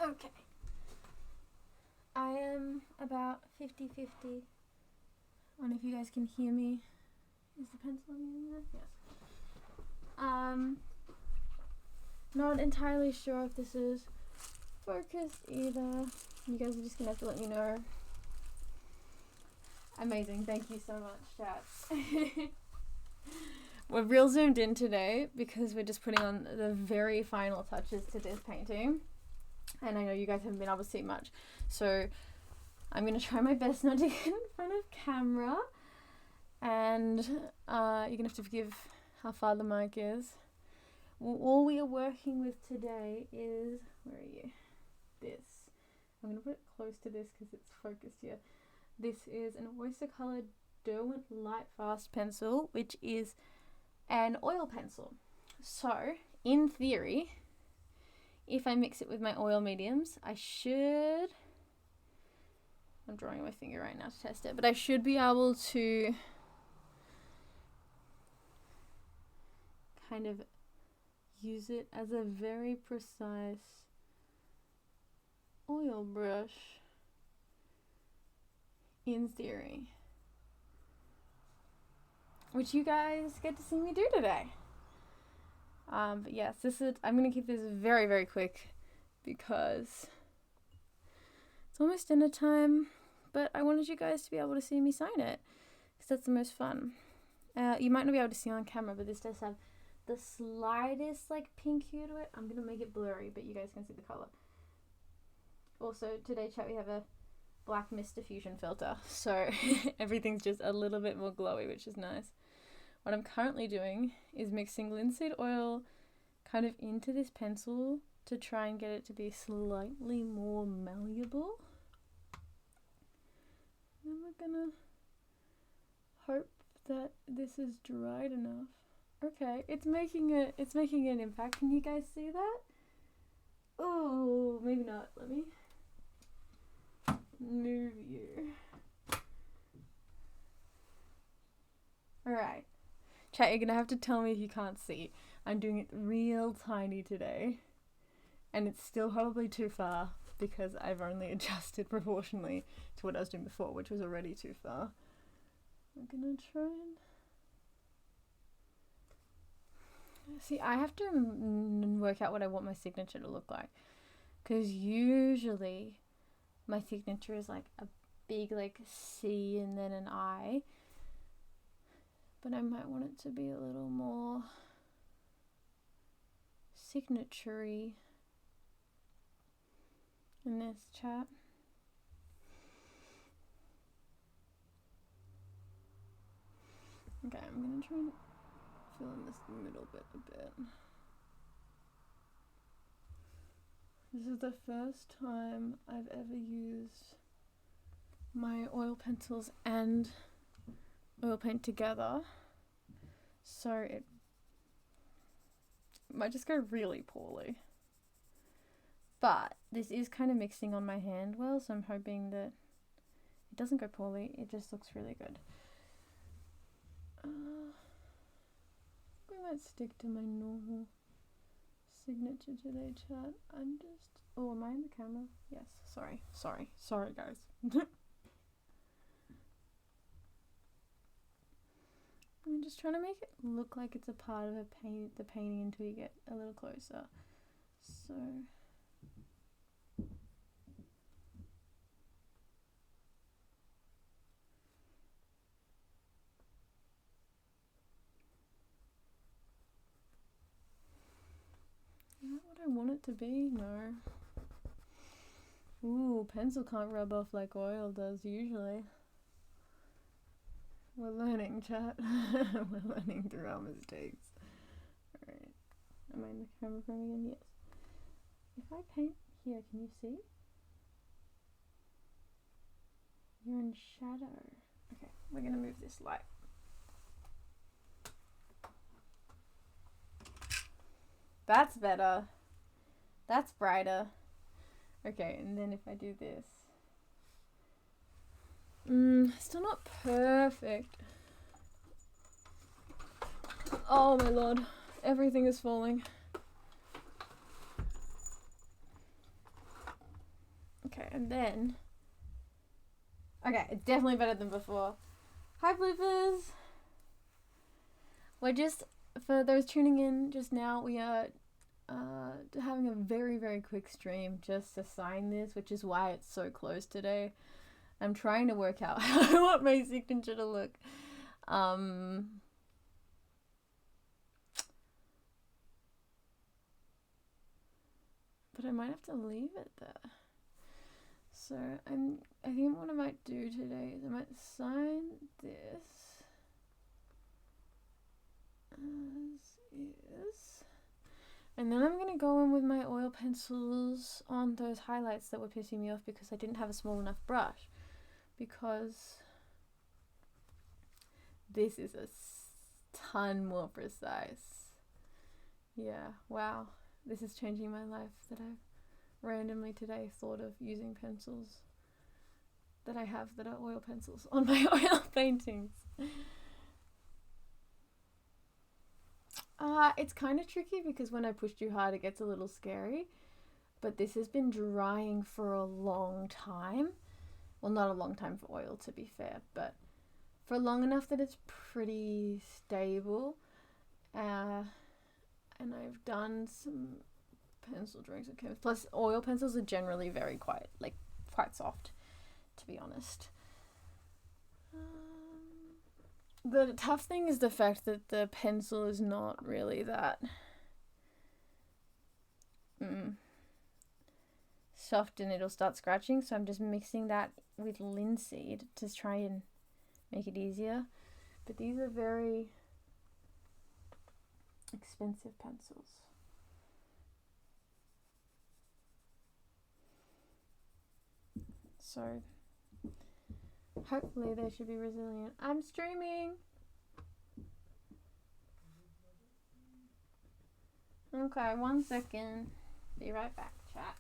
Okay. I am about 50-50 on if you guys can hear me. Is the pencil I'm using there? Yes. Not entirely sure if this is focused either. You guys are just gonna have to let me know. Amazing, thank you so much, chat. We're real zoomed in today because we're just putting on the very final touches to this painting. And I know you guys haven't been able to see much. So I'm going to try my best not to get in front of camera. And you're going to have to forgive how far the mic is. All we are working with today is, where are you? This. I'm going to put it close to this because it's focused here. This is an oyster coloured Derwent Light Fast pencil, which is an oil pencil. So, in theory, if I mix it with my oil mediums, I'm drawing my finger right now to test it, but I should be able to kind of use it as a very precise oil brush in theory, which you guys get to see me do today. But yes, I'm going to keep this very, very quick because it's almost dinner time, but I wanted you guys to be able to see me sign it because that's the most fun. You might not be able to see on camera, but this does have the slightest pink hue to it. I'm going to make it blurry, but you guys can see the color. Also, today, chat, we have a black mist diffusion filter, so everything's just a little bit more glowy, which is nice. What I'm currently doing is mixing linseed oil kind of into this pencil to try and get it to be slightly more malleable. And we're gonna hope that this is dried enough. Okay, it's making an impact. Can you guys see that? Oh, maybe not. Let me move you. Alright. Chat, you're gonna have to tell me if you can't see. I'm doing it real tiny today. And it's still probably too far because I've only adjusted proportionally to what I was doing before, which was already too far. I'm gonna try and... See, I have to work out what I want my signature to look like. Because usually my signature is like a big C and then an I. But I might want it to be a little more signature-y in this chat. Okay, I'm gonna try and fill in this middle bit a bit. This is the first time I've ever used my oil pencils and oil paint together, so it might just go really poorly. But this is kind of mixing on my hand well, so I'm hoping that it doesn't go poorly. It just looks really good. We might stick to my normal signature today, chat. Oh, am I in the camera? Yes. Sorry guys. I'm just trying to make it look like it's a part of the painting until you get a little closer. So is that what I want it to be? No. Ooh, pencil can't rub off like oil does usually. We're learning, chat. We're learning through our mistakes. Alright. Am I in the camera frame again? Yes. If I paint here, can you see? You're in shadow. Okay, we're gonna move this light. That's better. That's brighter. Okay, and then if I do this. Still not perfect. Oh my lord. Everything is falling. and then... Okay, it's definitely better than before. Hi, bloopers! We're just, for those tuning in just now, we are having a very, very quick stream just to sign this, which is why it's so close today. I'm trying to work out how I want my signature to look. But I might have to leave it there. So I think what I might do today is I might sign this as is. And then I'm going to go in with my oil pencils on those highlights that were pissing me off because I didn't have a small enough brush. Because this is a ton more precise. Yeah, wow. This is changing my life that I've randomly today thought of using pencils that I have that are oil pencils on my oil paintings. It's kind of tricky because when I push too hard it gets a little scary, but this has been drying for a long time. Well, not a long time for oil, to be fair, but for long enough that it's pretty stable. And I've done some pencil drawings with chemicals. Plus, oil pencils are generally very quite soft, to be honest. The tough thing is the fact that the pencil is not really that soft and it'll start scratching, so I'm just mixing that with linseed to try and make it easier. But these are very expensive pencils. So hopefully they should be resilient. I'm streaming! Okay, 1 second. Be right back, chat.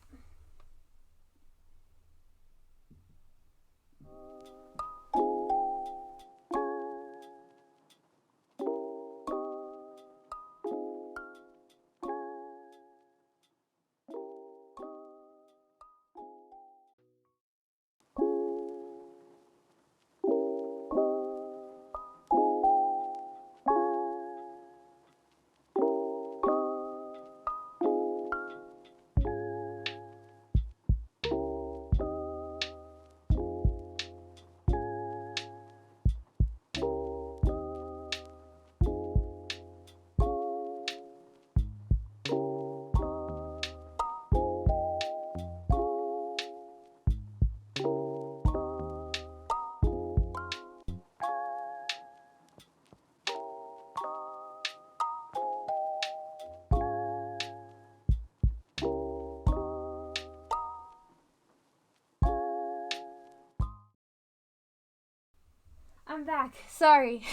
I'm back. Sorry.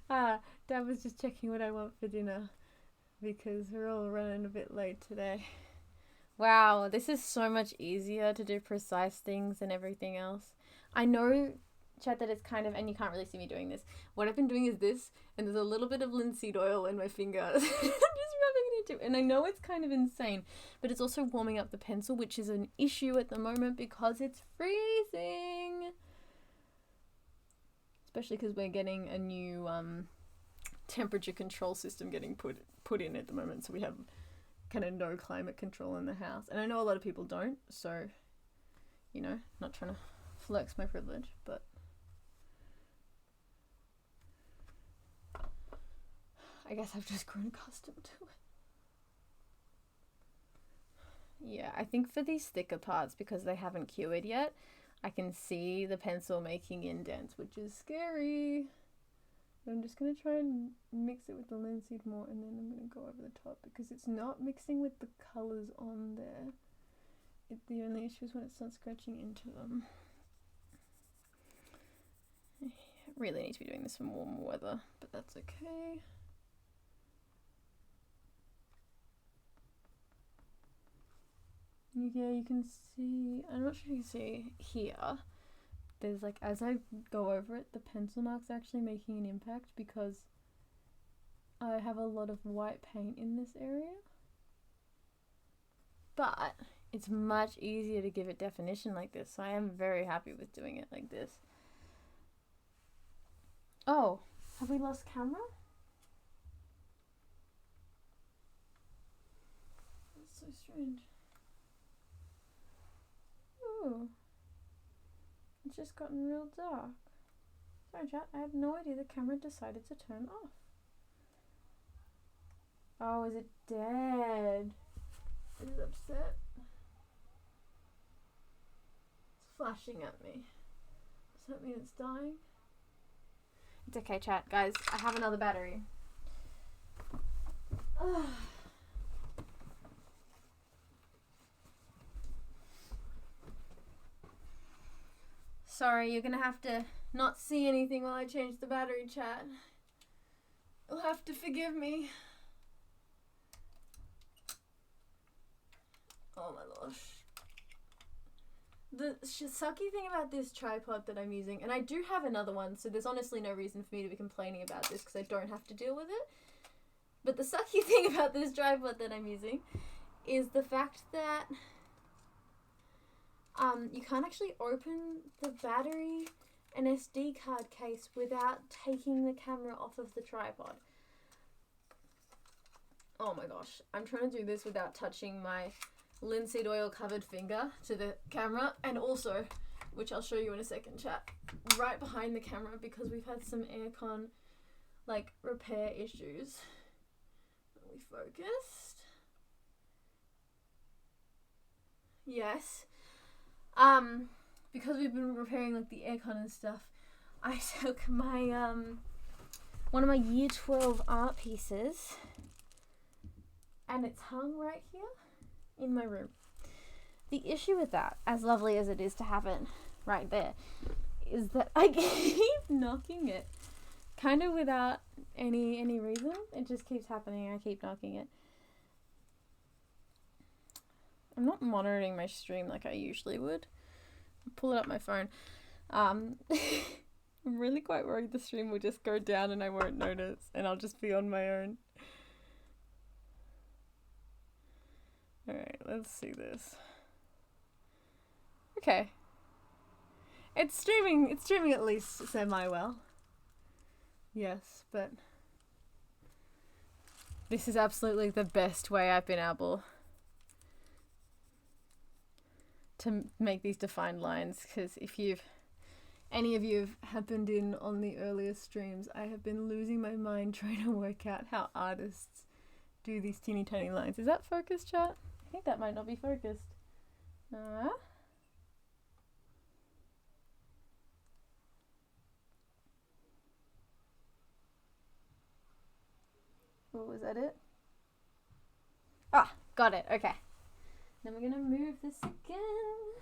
Dad was just checking what I want for dinner because we're all running a bit late today. Wow, this is so much easier to do precise things than everything else. I know, chat, that it's kind of, and you can't really see me doing this. What I've been doing is this, and there's a little bit of linseed oil in my finger. I'm just rubbing it into, and I know it's kind of insane, but it's also warming up the pencil, which is an issue at the moment because it's freezing. Especially because we're getting a new temperature control system getting put in at the moment, so we have kind of no climate control in the house. And I know a lot of people don't, so, you know, not trying to flex my privilege, but I guess I've just grown accustomed to it. Yeah, I think for these thicker parts, because they haven't cured yet, I can see the pencil making indents, which is scary. I'm just going to try and mix it with the linseed more, and then I'm going to go over the top because it's not mixing with the colours on there. The only issue is when it starts scratching into them. I really need to be doing this in warm weather, but that's okay. Yeah, you can see, I'm not sure if you can see here, there's like, as I go over it, the pencil mark's actually making an impact because I have a lot of white paint in this area. But it's much easier to give it definition like this. So I am very happy with doing it like this. Oh, have we lost camera? That's so strange. Ooh. It's just gotten real dark. Sorry, chat. I have no idea the camera decided to turn off. Oh, is it dead? Is it upset? It's flashing at me. Does that mean it's dying? It's okay, chat. Guys, I have another battery. Sorry, you're gonna have to not see anything while I change the battery, chat. You'll have to forgive me. Oh my gosh. The sucky thing about this tripod that I'm using, and I do have another one, so there's honestly no reason for me to be complaining about this because I don't have to deal with it. But the sucky thing about this tripod that I'm using is the fact that you can't actually open the battery and SD card case without taking the camera off of the tripod. Oh my gosh, I'm trying to do this without touching my linseed oil covered finger to the camera, and also, which I'll show you in a second, chat, right behind the camera because we've had some aircon like repair issues. Are we focused? Yes. Because we've been repairing like the aircon and stuff, I took my one of my year 12 art pieces and it's hung right here in my room. The issue with that, as lovely as it is to have it right there, is that I keep knocking it kind of without any reason. It just keeps happening. I keep knocking it. I'm not monitoring my stream like I usually would. I'll pull it up my phone. I'm really quite worried the stream will just go down and I won't notice and I'll just be on my own. Alright, let's see this. Okay. It's streaming at least semi-well. Yes, but this is absolutely the best way I've been able to make these defined lines, because if any of you have happened in on the earlier streams, I have been losing my mind trying to work out how artists do these teeny tiny lines. Is that focused, chat? I think that might not be focused. Oh, was that it? Ah, got it. Okay. Then we're gonna move this again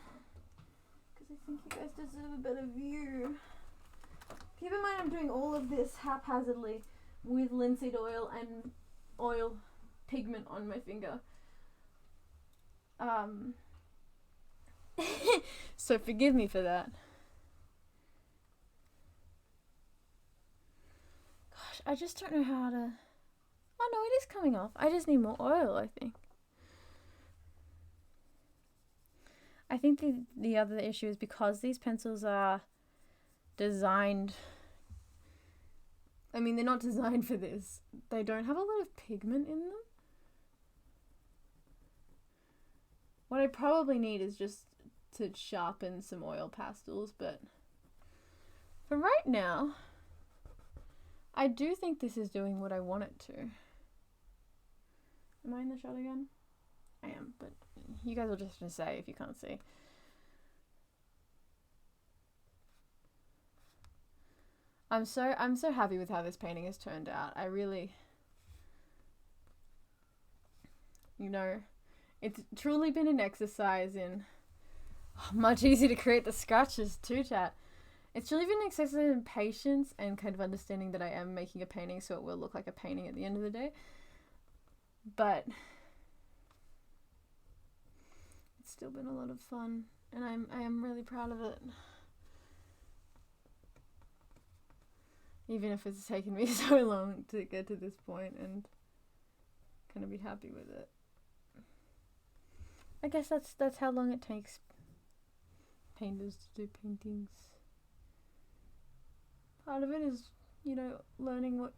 because I think you guys deserve a better view. Keep in mind I'm doing all of this haphazardly with linseed oil and oil pigment on my finger. So forgive me for that. Gosh, I just don't know how to... Oh no, it is coming off. I just need more oil, I think. I think the other issue is because these pencils are designed... I mean, they're not designed for this. They don't have a lot of pigment in them. What I probably need is just to sharpen some oil pastels, but for right now, I do think this is doing what I want it to. Am I in the shot again? I am, but you guys will just have to say if you can't see. I'm so happy with how this painting has turned out. I really, you know, it's truly been an exercise in much easier to create the scratches too, chat. It's really been an exercise in patience and kind of understanding that I am making a painting, so it will look like a painting at the end of the day. But it's still been a lot of fun, and I am really proud of it. Even if it's taken me so long to get to this point and kind of be happy with it. I guess that's how long it takes painters to do paintings. Part of it is, you know, learning what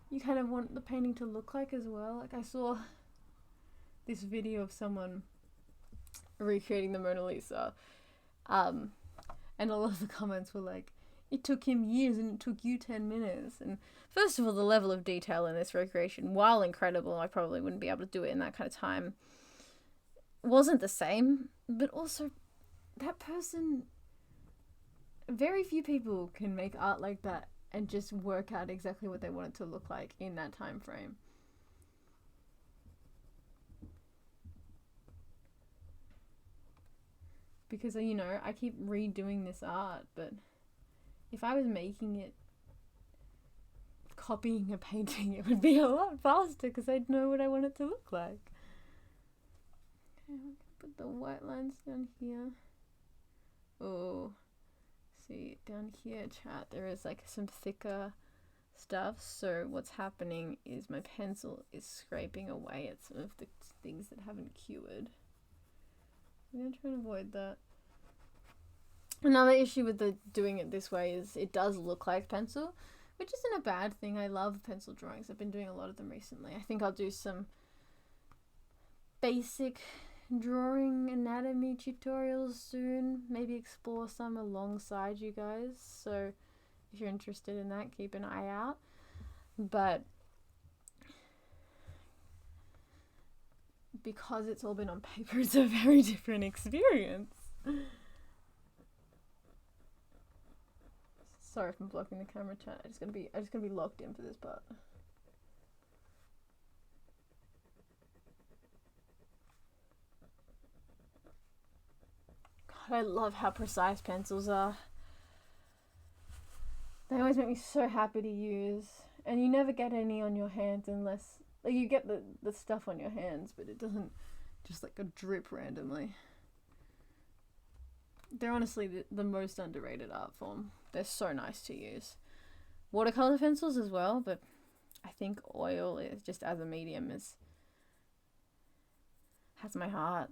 you kind of want the painting to look like as well. Like I saw this video of someone recreating the Mona Lisa, and all of the comments were like, it took him years and it took you 10 minutes. And first of all, the level of detail in this recreation, while incredible, I probably wouldn't be able to do it in that kind of time, wasn't the same. But also, that person, very few people can make art like that and just work out exactly what they want it to look like in that time frame. Because, you know, I keep redoing this art, but if I was making it, copying a painting, it would be a lot faster because I'd know what I want it to look like. Okay, I'm gonna put the white lines down here. Oh, see, down here, chat, there is like some thicker stuff. So what's happening is my pencil is scraping away at some of the things that haven't cured. I'm gonna try and avoid that. Another issue with doing it this way is it does look like pencil, which isn't a bad thing. I love pencil drawings. I've been doing a lot of them recently. I think I'll do some basic drawing anatomy tutorials soon. Maybe explore some alongside you guys. So if you're interested in that, keep an eye out. But because it's all been on paper, it's a very different experience. Sorry if I'm blocking the camera, chat. I'm just gonna be locked in for this part. God, I love how precise pencils are. They always make me so happy to use. And you never get any on your hands unless, like, you get the stuff on your hands, but it doesn't just like a drip randomly. They're honestly the most underrated art form. They're so nice to use. Watercolor pencils as well, but I think oil is just as a medium has my heart.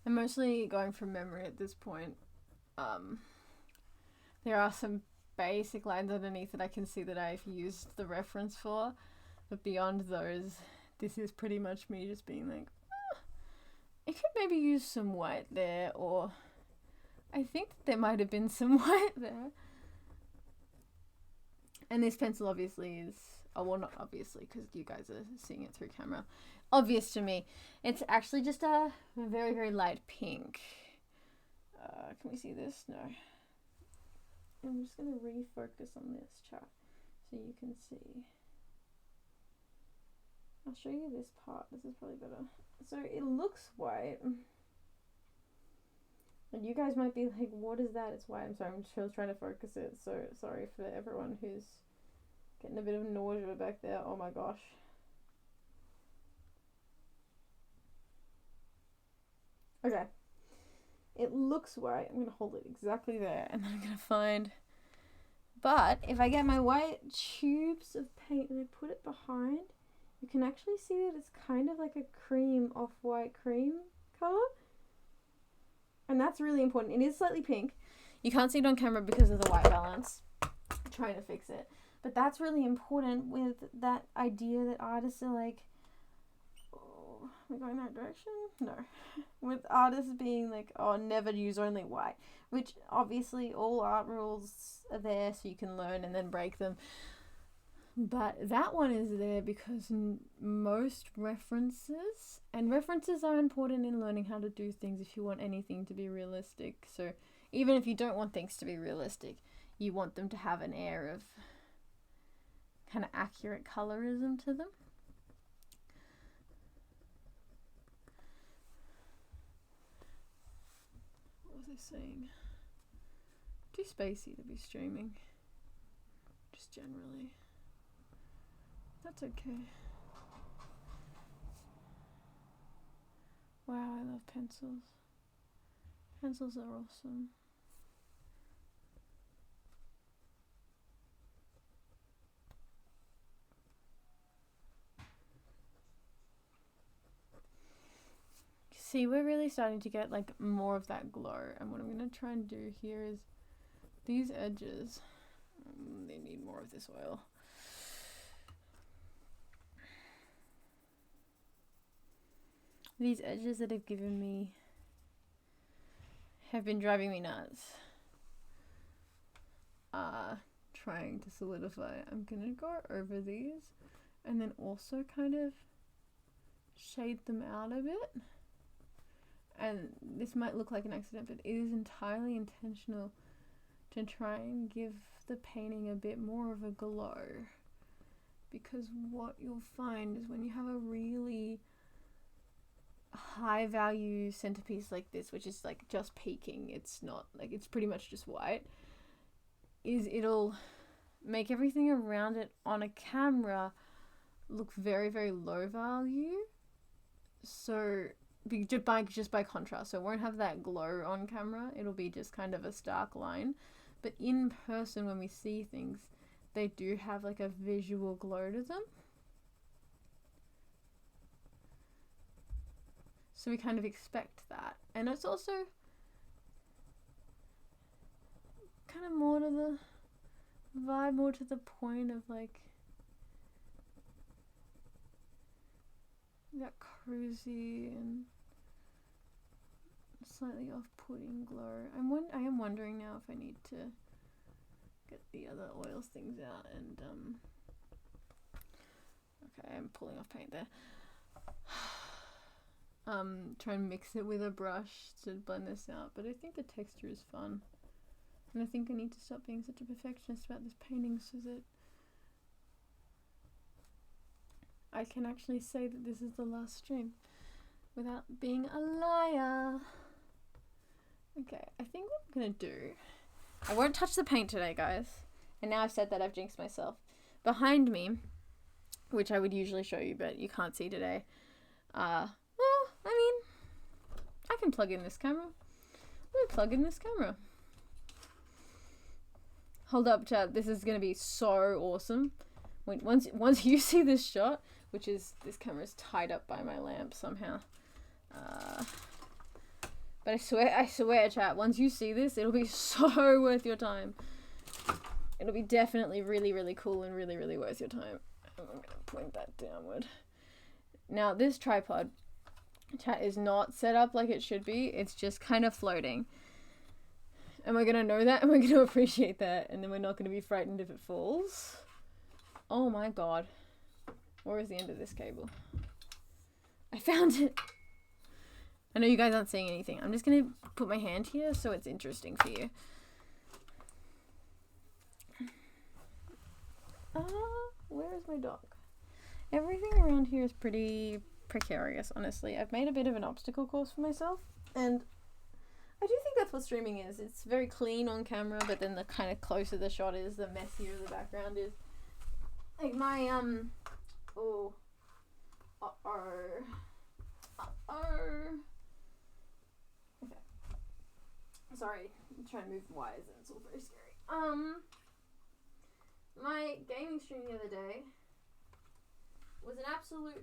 I'm mostly going from memory at this point. There are some basic lines underneath that I can see that I've used the reference for, but beyond those, this is pretty much me just being like, it could maybe use some white there, or I think there might have been some white there. And this pencil obviously is, oh, well, not obviously because you guys are seeing it through camera. Obvious to me. It's actually just a very, very light pink. Can we see this? No. I'm just going to refocus on this chart so you can see. I'll show you this part. This is probably better. So it looks white. And you guys might be like, what is that? It's white. I'm sorry, I'm just trying to focus it. So sorry for everyone who's getting a bit of nausea back there. Oh my gosh. Okay. It looks white. I'm going to hold it exactly there. And then I'm going to find... But if I get my white tubes of paint and I put it behind, you can actually see that it's kind of like a cream, off-white cream color. And that's really important. It is slightly pink. You can't see it on camera because of the white balance. I'm trying to fix it. But that's really important with that idea that artists are like, oh, are we going that direction? No. With artists being like, oh, never use only white. Which obviously all art rules are there so you can learn and then break them. But that one is there because most references, and references are important in learning how to do things if you want anything to be realistic. So even if you don't want things to be realistic, you want them to have an air of kind of accurate colorism to them. was I saying? Too spacey to be streaming. Just generally. That's okay. Wow, I love pencils. Pencils are awesome. See, we're really starting to get like more of that glow, and what I'm going to try and do here is these edges, they need more of this oil. These edges that have given me have been driving me nuts. Trying to solidify. I'm going to go over these and then also kind of shade them out a bit. And this might look like an accident, but it is entirely intentional to try and give the painting a bit more of a glow. Because what you'll find is when you have a really high value centerpiece like this, which is like just peaking, it's not like, it's pretty much just white, is it'll make everything around it on a camera look very, very low value. So just by contrast, so it won't have that glow on camera, it'll be just kind of a stark line, but in person when we see things, they do have like a visual glow to them. So we kind of expect that, and it's also kind of more to the vibe, more to the point of like that cruisy and slightly off-putting glow. I am wondering now if I need to get the other oils things out and okay, I'm pulling off paint there. Try and mix it with a brush to blend this out, but I think the texture is fun, and I think I need to stop being such a perfectionist about this painting so that I can actually say that this is the last stream without being a liar. Okay, I think what I'm gonna do, I won't touch the paint today, guys, and now I've said that, I've jinxed myself. Behind me, which I would usually show you but you can't see today, well, I mean, I can plug in this camera. Let me plug in this camera. Hold up, chat. This is gonna be so awesome. Wait, once you see this shot, which is, this camera's tied up by my lamp somehow. But I swear, chat, once you see this, it'll be so worth your time. It'll be definitely really, really cool and really, really worth your time. I'm gonna point that downward. Now, this tripod, chat, is not set up like it should be. It's just kind of floating. And we're gonna know that, and we're gonna appreciate that, and then we're not gonna be frightened if it falls. Oh my god. Where is the end of this cable? I found it! I know you guys aren't seeing anything. I'm just gonna put my hand here so it's interesting for you. Where is my dog? Everything around here is pretty precarious, honestly. I've made a bit of an obstacle course for myself, and I do think that's what streaming is. It's very clean on camera, but then the kind of closer the shot is, the messier the background is. Like my, okay. Sorry, I'm trying to move wires and it's all very scary. My gaming stream the other day was an absolute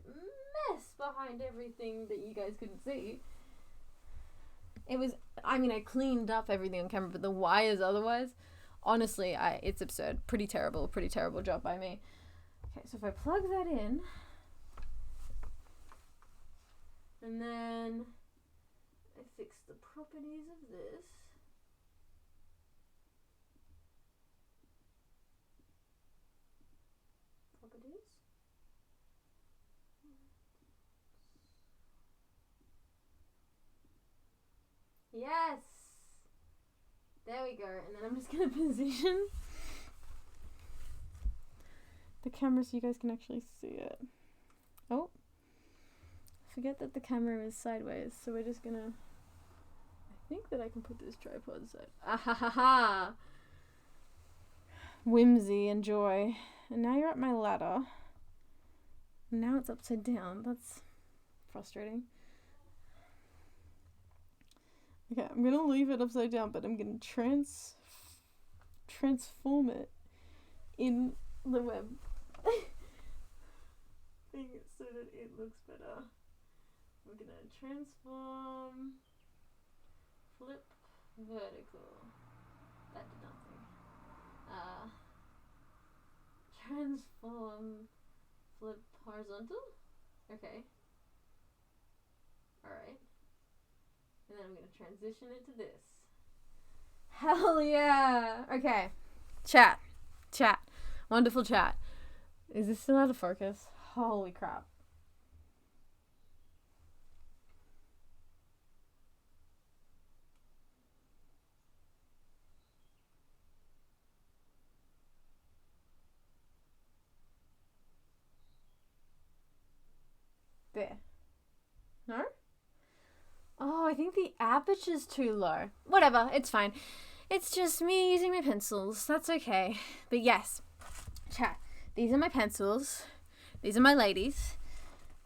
mess behind everything that you guys couldn't see. It was, I mean, I cleaned up everything on camera, but the wires otherwise, honestly, it's absurd. Pretty terrible job by me. Okay, so if I plug that in, and then I fix the properties of this. Properties. Yes! There we go. And then I'm just going to position the camera so you guys can actually see it. Oh. Forget that the camera is sideways, so we're just going to, I think that I can put this tripod side. Ah ha ha ha! Whimsy and joy. And now you're at my ladder. Now it's upside down. That's frustrating. Okay, I'm gonna leave it upside down, but I'm gonna transform it in the web thing so that it looks better. We're gonna transform, flip, vertical. That did nothing. Transform, flip, horizontal. Okay. Alright. And then I'm gonna transition it to this. Hell yeah! Okay. Chat. Wonderful chat. Is this still out of focus? Holy crap. There. No? Oh, I think the aperture's too low. Whatever, it's fine. It's just me using my pencils. That's okay. But yes, chat. These are my pencils. These are my ladies.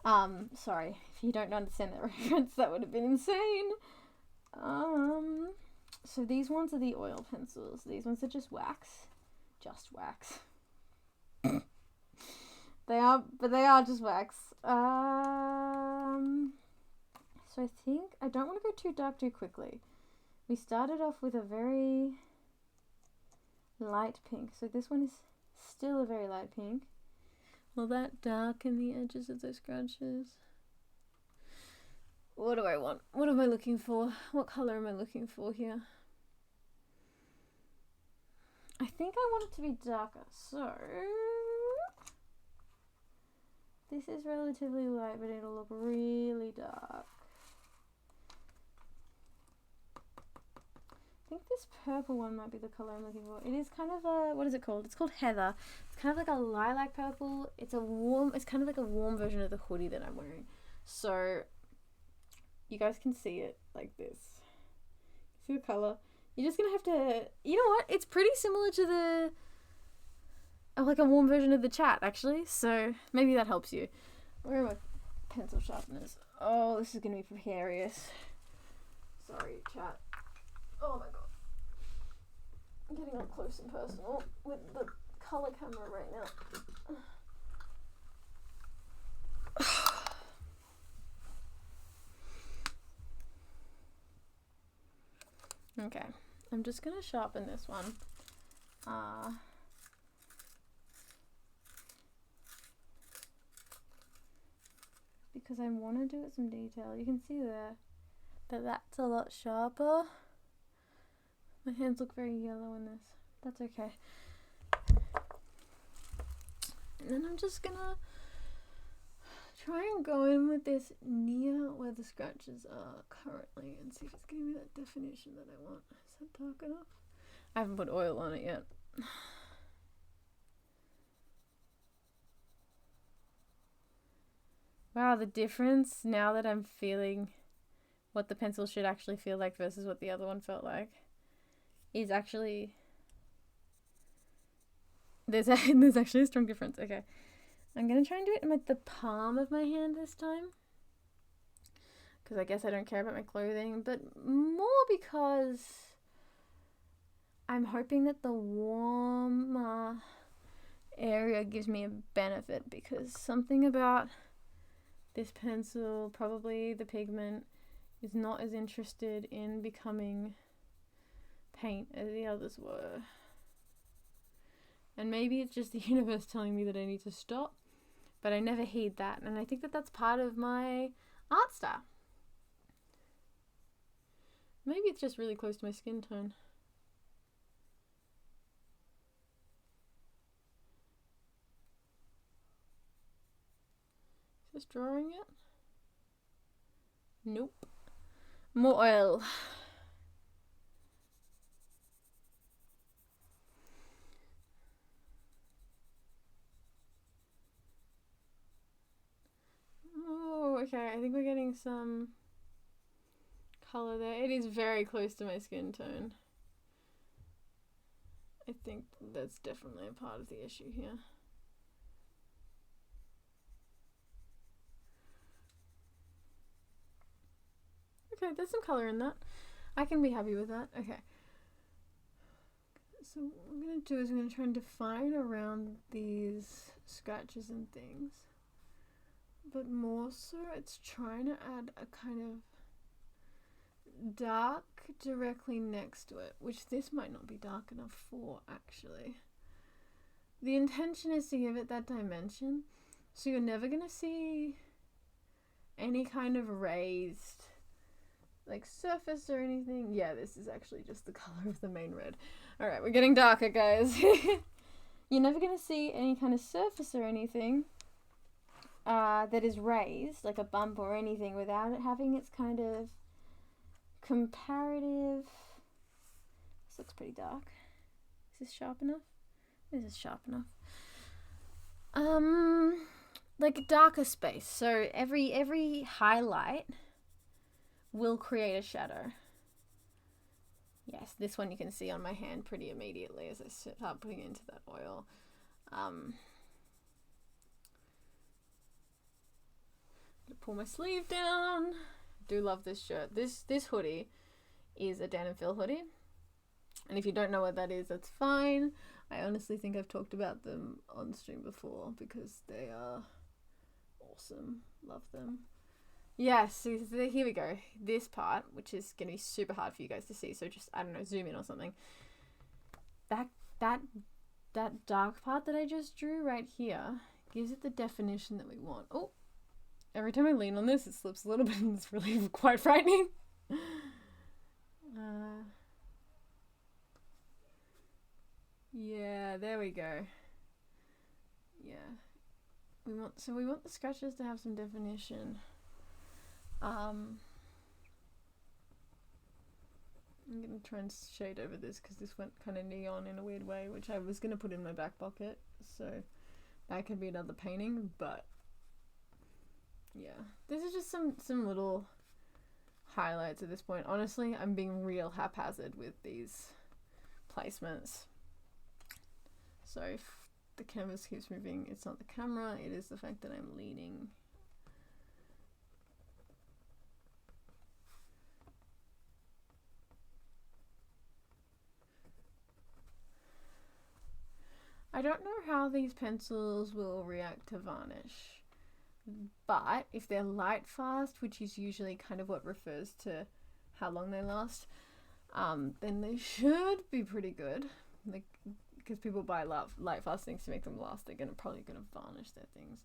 Sorry, if you don't understand that reference, that would have been insane. So these ones are the oil pencils. These ones are just wax. Just wax. They are just wax. So I think I don't want to go too dark too quickly. We started off with a very light pink, so this one is still a very light pink. Will that darken the edges of those scratches? What do I want? What am I looking for? What color am I looking for here? I think I want it to be darker, so this is relatively light, but it'll look really dark. I think this purple one might be the color I'm looking for. It is kind of a, what is it called? It's called Heather. It's kind of like a lilac purple. It's kind of like a warm version of the hoodie that I'm wearing. So you guys can see it like this. See the color? You're just gonna have to, you know what? It's pretty similar to like a warm version of the chat actually. So maybe that helps you. Where are my pencil sharpeners? Oh, this is gonna be precarious. Sorry, chat. Oh my god. I'm getting up close and personal with the color camera right now. Okay, I'm just gonna sharpen this one. Because I want to do it some detail. You can see there that that's a lot sharper. My hands look very yellow in this. That's okay. And then I'm just gonna try and go in with this near where the scratches are currently and see if it's giving me that definition that I want. Is that dark enough? I haven't put oil on it yet. Wow, the difference now that I'm feeling what the pencil should actually feel like versus what the other one felt like is actually, there's actually a strong difference. Okay, I'm gonna try and do it in like the palm of my hand this time, because I guess I don't care about my clothing, but more because I'm hoping that the warmer area gives me a benefit, because something about this pencil, probably the pigment, is not as interested in becoming paint as the others were. And maybe it's just the universe telling me that I need to stop, but I never heed that, and I think that that's part of my art style. Maybe it's just really close to my skin tone. Is this drawing it? Nope. More oil. Oh, okay. I think we're getting some color there. It is very close to my skin tone. I think that's definitely a part of the issue here. Okay, there's some color in that. I can be happy with that. Okay. So what I'm going to do is I'm going to try and define around these scratches and things. But more so, it's trying to add a kind of dark directly next to it, which this might not be dark enough for, actually. The intention is to give it that dimension, so you're never going to see any kind of raised like surface or anything. Yeah, this is actually just the color of the main red. Alright, we're getting darker, guys. You're never going to see any kind of surface or anything that is raised, like a bump or anything, without it having its kind of comparative... This looks pretty dark. Is this sharp enough? This is sharp enough. Like a darker space. So every highlight will create a shadow. Yes, this one you can see on my hand pretty immediately as I start putting it into that oil. I'm gonna pull my sleeve down. I do love this shirt. This hoodie is a Dan and Phil hoodie. And if you don't know what that is, that's fine. I honestly think I've talked about them on stream before because they are awesome. Love them. Yes, so here we go. This part, which is going to be super hard for you guys to see, so just, I don't know, zoom in or something. That dark part that I just drew right here gives it the definition that we want. Oh, every time I lean on this, it slips a little bit, and it's really quite frightening. Yeah, there we go. Yeah. We want the scratches to have some definition. I'm going to try and shade over this because this went kind of neon in a weird way, which I was going to put in my back pocket, so that could be another painting, but yeah. This is just some little highlights at this point. Honestly, I'm being real haphazard with these placements. So if the canvas keeps moving, it's not the camera, it is the fact that I'm leaning. I don't know how these pencils will react to varnish, but if they're light fast, which is usually kind of what refers to how long they last, then they should be pretty good. Like, because people buy light fast things to make them last, they're probably gonna varnish their things.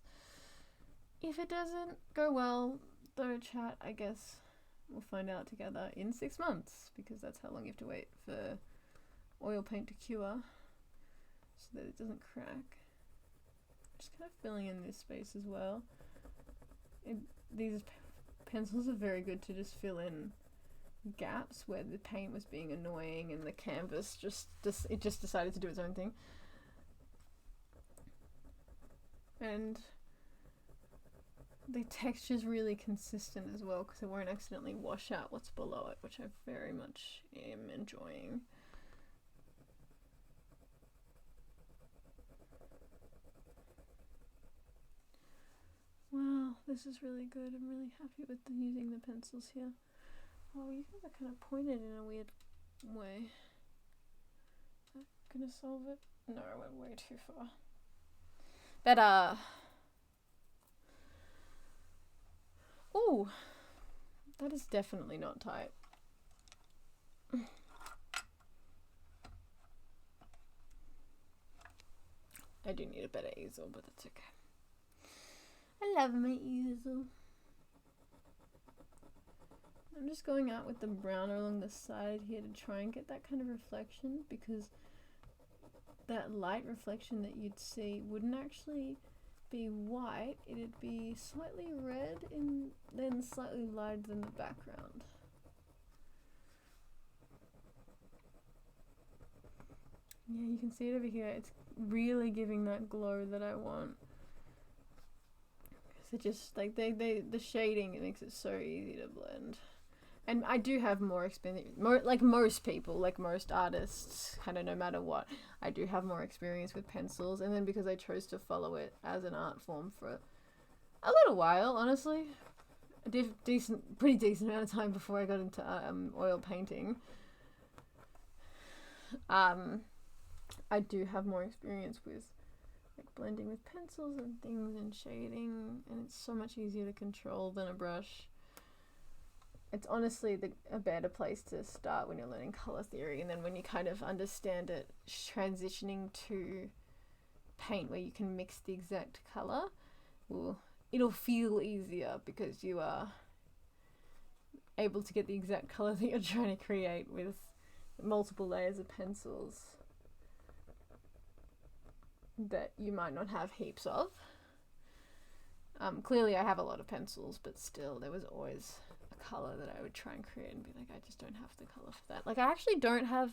If it doesn't go well, though, chat, I guess we'll find out together in 6 months, because that's how long you have to wait for oil paint to cure, so that it doesn't crack. Just kind of filling in this space as well. These pencils are very good to just fill in gaps where the paint was being annoying and the canvas just decided to do its own thing. And the texture's really consistent as well because it won't accidentally wash out what's below it, which I very much am enjoying. Wow, this is really good. I'm really happy with using the pencils here. Oh, you guys are kind of pointed in a weird way. Is that gonna solve it? No, I went way too far. Better. Ooh, that is definitely not tight. I do need a better easel, but that's okay. I love my easel. I'm just going out with the brown along the side here to try and get that kind of reflection, because that light reflection that you'd see wouldn't actually be white, it'd be slightly red and then slightly lighter than the background. Yeah, you can see it over here. It's really giving that glow that I want. It just, like, the shading, it makes it so easy to blend. And I do have more experience, like most people, like most artists, kind of no matter what, I do have more experience with pencils. And then because I chose to follow it as an art form for a little while, honestly, pretty decent amount of time before I got into oil painting, I do have more experience with like blending with pencils and things and shading, and it's so much easier to control than a brush. It's honestly a better place to start when you're learning color theory, and then when you kind of understand it, transitioning to paint where you can mix the exact color, it'll feel easier because you are able to get the exact color that you're trying to create with multiple layers of pencils that you might not have heaps of. Clearly I have a lot of pencils, but still there was always color that I would try and create and be like, I just don't have the color for that. Like, I actually don't have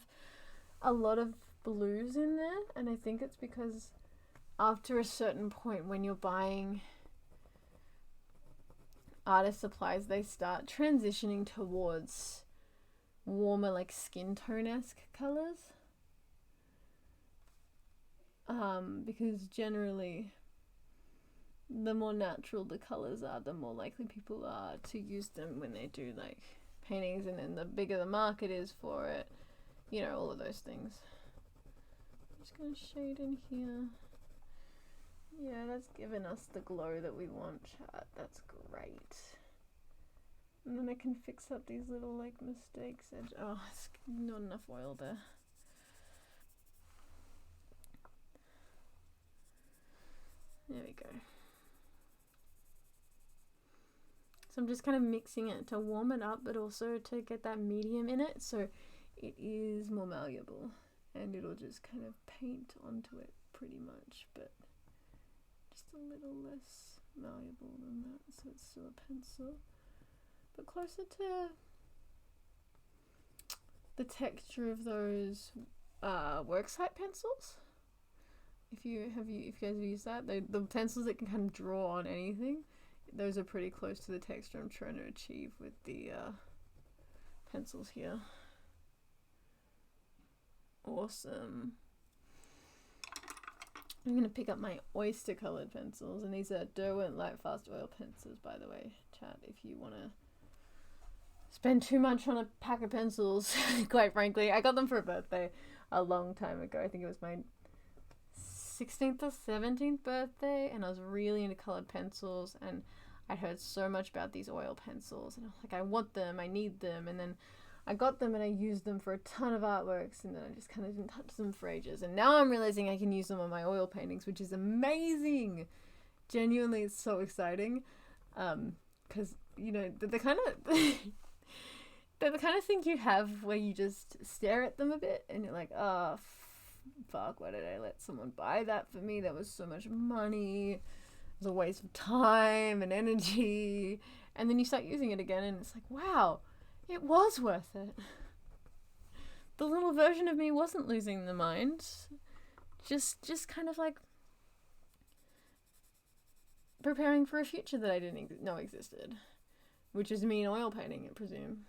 a lot of blues in there, and I think it's because after a certain point when you're buying artist supplies, they start transitioning towards warmer, like skin tone-esque colors, because generally the more natural the colors are, the more likely people are to use them when they do like paintings, and then the bigger the market is for it, you know, all of those things. I'm just gonna shade in here. Yeah, that's given us the glow that we want, chat. That's great. And then I can fix up these little like mistakes. Oh, it's not enough oil there. There we go. So I'm just kind of mixing it to warm it up, but also to get that medium in it, so it is more malleable, and it'll just kind of paint onto it pretty much, but just a little less malleable than that, so it's still a pencil, but closer to the texture of those worksite pencils. If you guys have used that, the pencils that can kind of draw on anything, those are pretty close to the texture I'm trying to achieve with the pencils here. Awesome. I'm going to pick up my oyster colored pencils, and these are Derwent Light Fast Oil pencils, by the way, chat, if you want to spend too much on a pack of pencils. Quite frankly, I got them for a birthday a long time ago. I think it was my 16th or 17th birthday, and I was really into colored pencils, and I heard so much about these oil pencils, and I was like, I want them, I need them, and then I got them and I used them for a ton of artworks, and then I just kind of didn't touch them for ages, and now I'm realizing I can use them on my oil paintings, which is amazing. Genuinely, it's so exciting, because you know the kind of they're the kind of thing you have where you just stare at them a bit and you're like, oh fuck, why did I let someone buy that for me? That was so much money. It was a waste of time and energy. And then you start using it again and it's like, wow, it was worth it. The little version of me wasn't losing the mind. Just kind of like preparing for a future that I didn't know existed. Which is me in oil painting, I presume.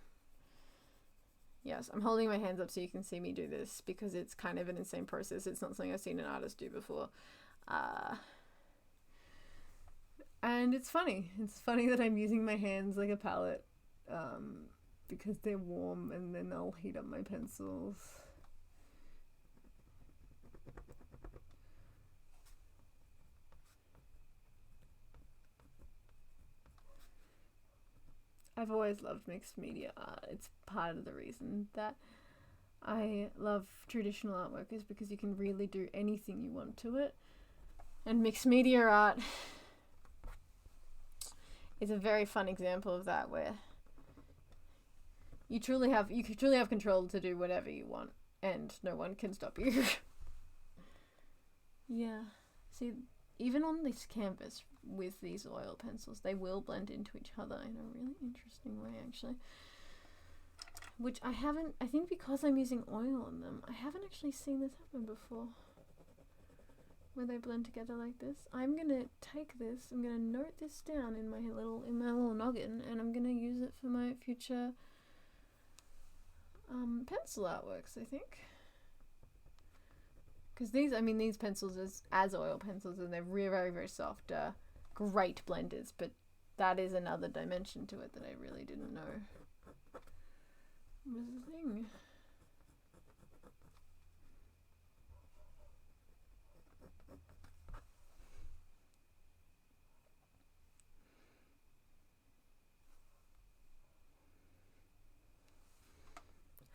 Yes, I'm holding my hands up so you can see me do this because it's kind of an insane process. It's not something I've seen an artist do before. And it's funny. It's funny that I'm using my hands like a palette because they're warm, and then I'll heat up my pencils. I've always loved mixed media art. It's part of the reason that I love traditional artwork, is because you can really do anything you want to it. And mixed media art is a very fun example of that, where you truly have control to do whatever you want, and no one can stop you. Yeah. See, even on this canvas with these oil pencils, they will blend into each other in a really interesting way, actually. Which I think because I'm using oil on them, I haven't actually seen this happen before, where they blend together like this. I'm gonna take this, I'm gonna note this down in my little noggin, and I'm gonna use it for my future pencil artworks, I think. Because these pencils as oil pencils, and they're very, very soft, great blenders, but that is another dimension to it that I really didn't know was a thing.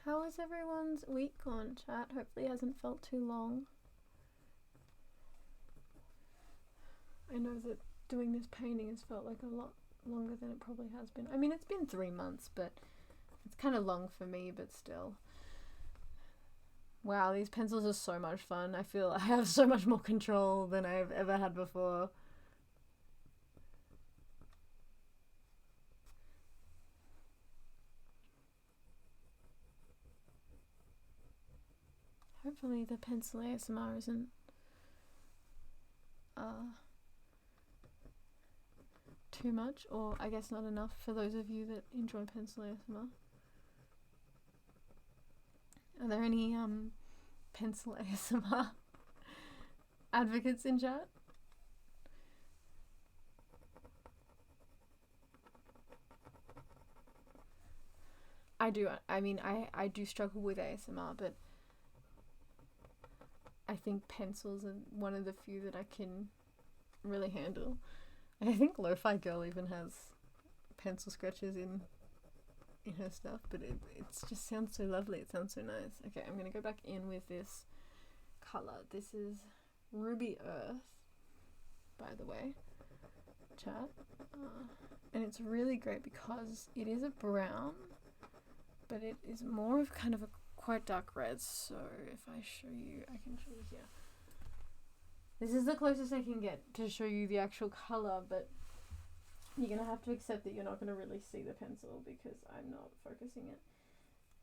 How has everyone's week gone, chat? Hopefully it hasn't felt too long. I know that doing this painting has felt like a lot longer than it probably has been. I mean, it's been 3 months, but it's kind of long for me, but still. Wow, these pencils are so much fun. I feel I have so much more control than I've ever had before. Hopefully the pencil ASMR isn't too much, or I guess not enough for those of you that enjoy pencil ASMR. Are there any pencil ASMR advocates in chat? I do. I mean, I do struggle with ASMR, but I think pencils are one of the few that I can really handle. I think Lo-Fi Girl even has pencil scratches in her stuff, but it just sounds so lovely. It sounds so nice. Okay, I'm gonna go back in with this color. This is Ruby Earth, by the way, chat, and it's really great because it is a brown, but it is more of kind of a quite dark red. So if I show you, I can show you here. This is the closest I can get to show you the actual color, but you're gonna have to accept that you're not gonna really see the pencil because I'm not focusing it.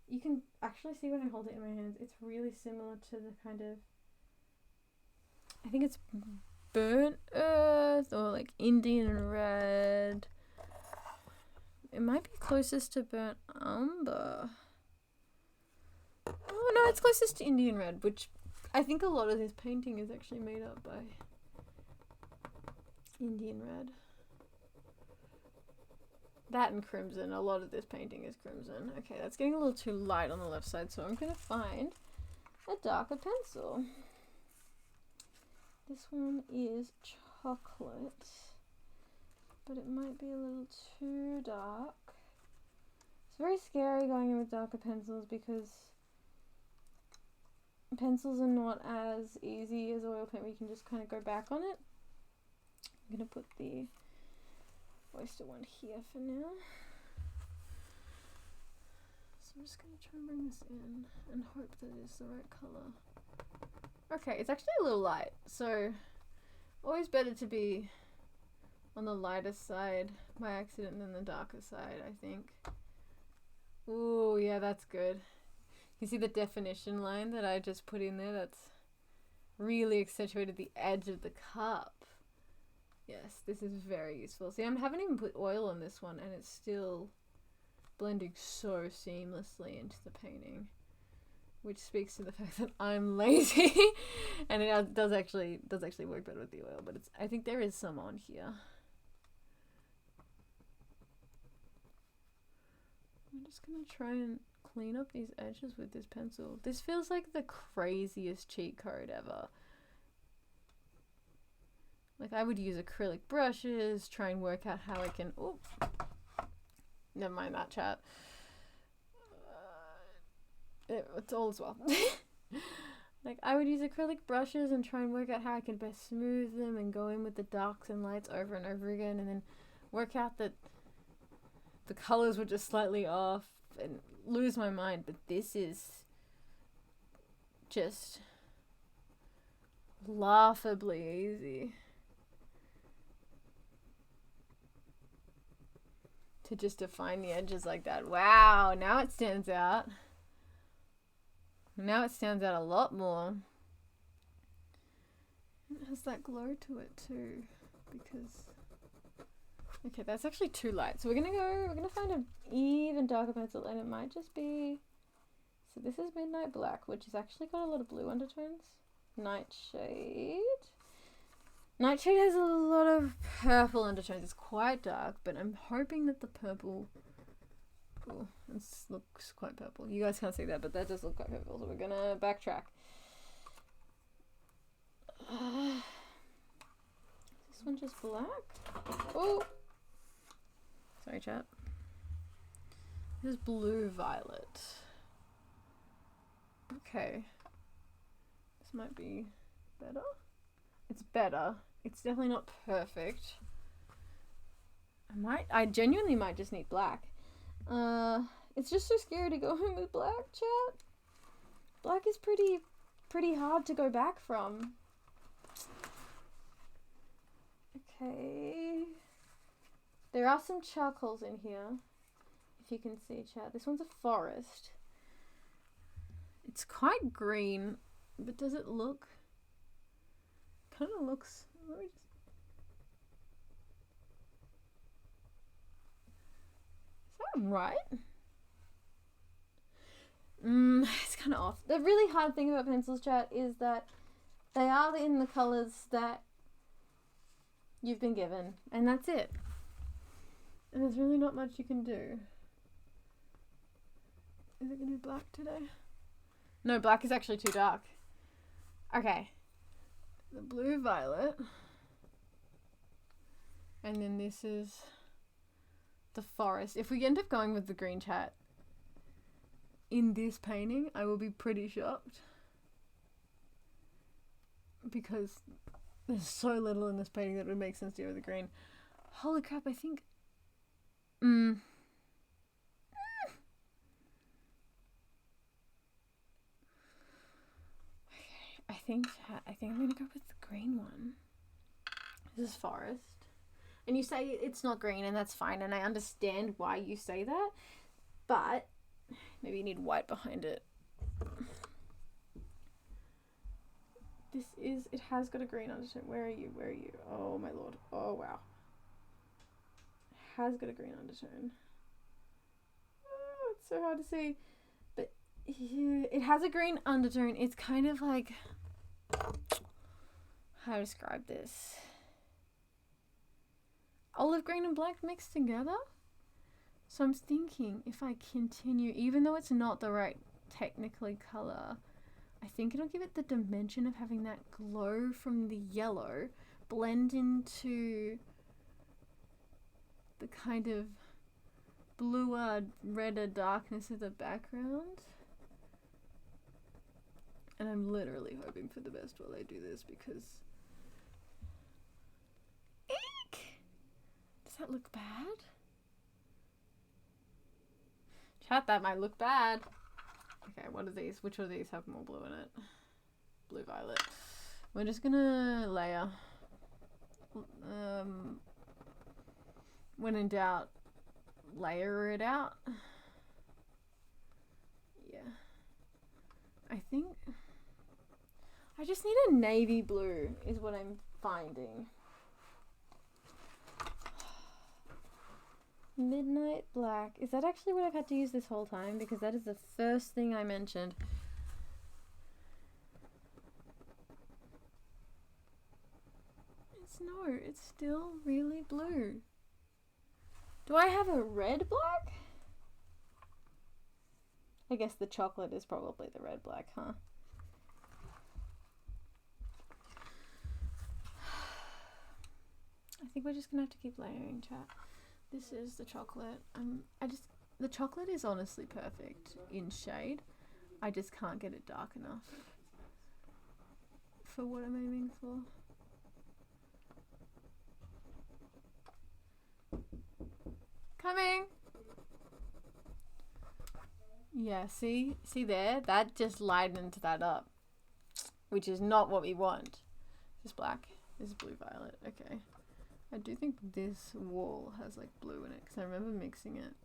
You can actually see when I hold it in my hands, it's really similar to the kind of, I think it's burnt earth or like Indian red. It might be closest to burnt umber. Oh no, it's closest to Indian red, which I think a lot of this painting is actually made up by Indian red. That and crimson. A lot of this painting is crimson. Okay, that's getting a little too light on the left side, so I'm going to find a darker pencil. This one is chocolate, but it might be a little too dark. It's very scary going in with darker pencils because pencils are not as easy as oil paint where you can just kind of go back on it. I'm going to put the oyster one here for now. So I'm just going to try and bring this in and hope that it's the right colour. Okay, it's actually a little light, so always better to be on the lighter side by accident than the darker side, I think. Ooh, yeah, that's good. You see the definition line that I just put in there? That's really accentuated the edge of the cup. Yes, this is very useful. See, I haven't even put oil on this one and it's still blending so seamlessly into the painting, which speaks to the fact that I'm lazy and it does actually work better with the oil, but I think there is some on here. I'm just gonna try and clean up these edges with this pencil. This feels like the craziest cheat code ever. Like, I would use acrylic brushes, try and work out how I can, oh, never mind that, chat. It's all as well. Like, I would use acrylic brushes and try and work out how I can best smooth them and go in with the darks and lights over and over again, and then work out that the colors were just slightly off and lose my mind. But this is just laughably easy to just define the edges like that. Wow, now it stands out. Now it stands out a lot more. It has that glow to it too, because okay, that's actually too light. So we're gonna find an even darker pencil, and it might just be So this is Midnight Black, which has actually got a lot of blue undertones. Nightshade. Nightshade has a lot of purple undertones. It's quite dark, but I'm hoping that the purple... Oh, this looks quite purple. You guys can't see that, but that does look quite purple, so we're gonna backtrack. Is this one just black? Oh! Sorry, chat. This is blue violet. Okay. This might be better. It's better. It's definitely not perfect. I genuinely might just need black. It's just so scary to go home with black, chat. Black is pretty hard to go back from. Okay. There are some charcoals in here, if you can see, chat. This one's a forest. It's quite green, but does it look... Kind of looks... Let me just... Is that right? It's kind of off. The really hard thing about pencils, chat, is that they are in the colours that you've been given, and that's it. And there's really not much you can do. Is it going to be black today? No, black is actually too dark. Okay. The blue violet. And then this is the forest. If we end up going with the green, chat, in this painting, I will be pretty shocked. Because there's so little in this painting that would make sense to go with the green. Holy crap, I think... Okay, I think I'm gonna go with the green one. This is forest. And you say it's not green, and that's fine, and I understand why you say that, but maybe you need white behind it. It has got a green undertone. Where are you? Where are you? Oh my lord. Oh wow. It has got a green undertone. Oh, it's so hard to see. But yeah, it has a green undertone. It's kind of like... How to describe this? Olive green and black mixed together? So I'm thinking if I continue, even though it's not the right technically colour, I think it'll give it the dimension of having that glow from the yellow blend into the kind of bluer, redder darkness of the background. And I'm literally hoping for the best while I do this because... Eek! Does that look bad? Chat, that might look bad. Okay, what are these? Which of these have more blue in it? Blue violet. We're just gonna layer. When in doubt, layer it out. Yeah. I think I just need a navy blue is what I'm finding. Midnight black. Is that actually what I've had to use this whole time? Because that is the first thing I mentioned. It's still really blue. Do I have a red black? I guess the chocolate is probably the red black, huh? I think we're just gonna have to keep layering, chat. This is the chocolate. The chocolate is honestly perfect in shade. I just can't get it dark enough for what I'm aiming for. Coming! Yeah, see there? That just lightened that up, which is not what we want. This is black. This is blue violet. Okay. I do think this wall has like blue in it because I remember mixing it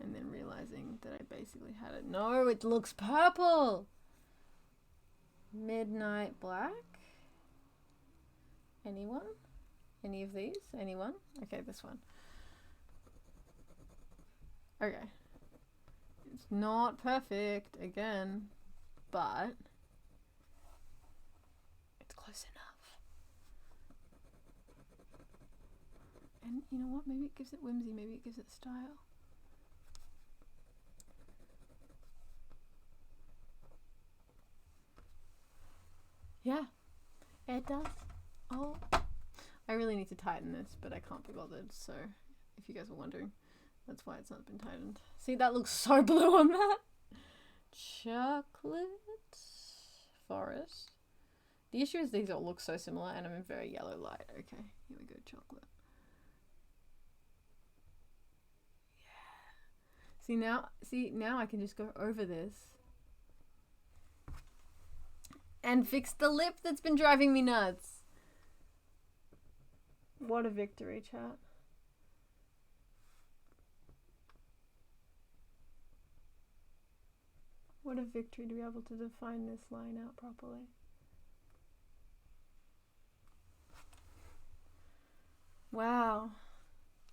and then realizing that I basically had it. No, it looks purple! Midnight black? Anyone? Any of these? Anyone? Okay, this one. Okay. It's not perfect, again, but it's close enough. And you know what? Maybe it gives it whimsy, maybe it gives it style. Yeah, it does. Oh, I really need to tighten this, but I can't be bothered, so if you guys were wondering, that's why it's not been tightened. See, that looks so blue on that. Chocolate forest. The issue is these all look so similar and I'm in very yellow light. Okay, here we go, chocolate. Yeah. See now I can just go over this and fix the lip that's been driving me nuts. What a victory, chat. What a victory to be able to define this line out properly. Wow.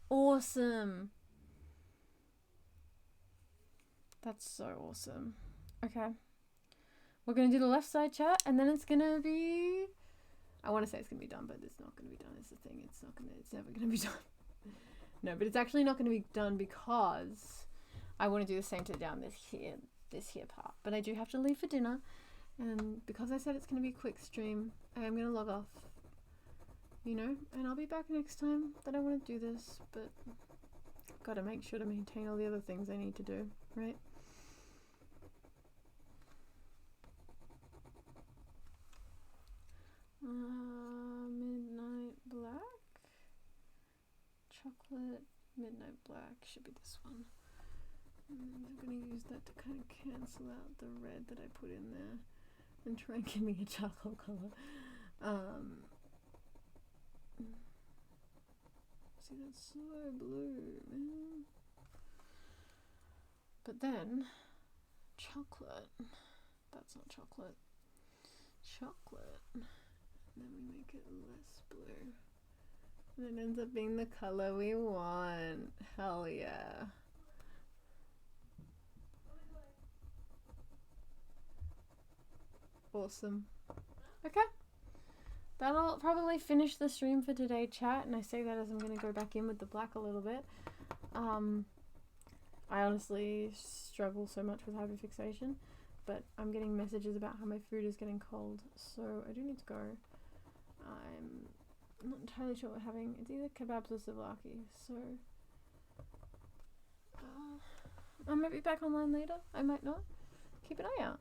Awesome. That's so awesome. Okay. We're going to do the left side, chat, and then it's going to be... I want to say it's going to be done, but it's not going to be done. It's the thing. It's never going to be done. No, but it's actually not going to be done because I want to do the same to down this here part. But I do have to leave for dinner, and because I said it's going to be a quick stream, I am going to log off, you know, and I'll be back next time that I want to do this, but I've got to make sure to maintain all the other things I need to do, right? Midnight black, chocolate, midnight black should be this one. And I'm going to use that to kind of cancel out the red that I put in there and try and give me a charcoal color. See, that's so blue, man. But then, chocolate. That's not chocolate. Chocolate. And then we make it less blue. And it ends up being the color we want. Hell yeah. Awesome. Okay. That'll probably finish the stream for today, chat. And I say that as I'm going to go back in with the black a little bit. I honestly struggle so much with hyperfixation. But I'm getting messages about how my food is getting cold. So I do need to go. I'm not entirely sure what we're having. It's either kebabs or souvlaki. So I might be back online later. I might not. Keep an eye out.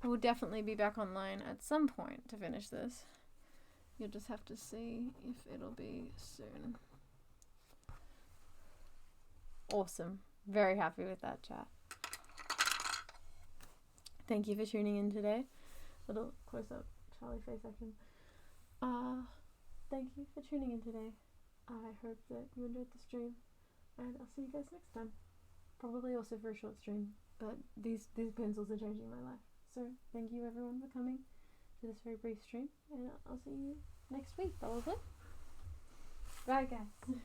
I will definitely be back online at some point to finish this. You'll just have to see if it'll be soon. Awesome. Very happy with that, chat. Thank you for tuning in today. Little close up Charlie face action. Thank you for tuning in today. I hope that you enjoyed the stream, and I'll see you guys next time. Probably also for a short stream, but these pencils are changing my life. So thank you everyone for coming to this very brief stream, and I'll see you next week probably. Bye guys.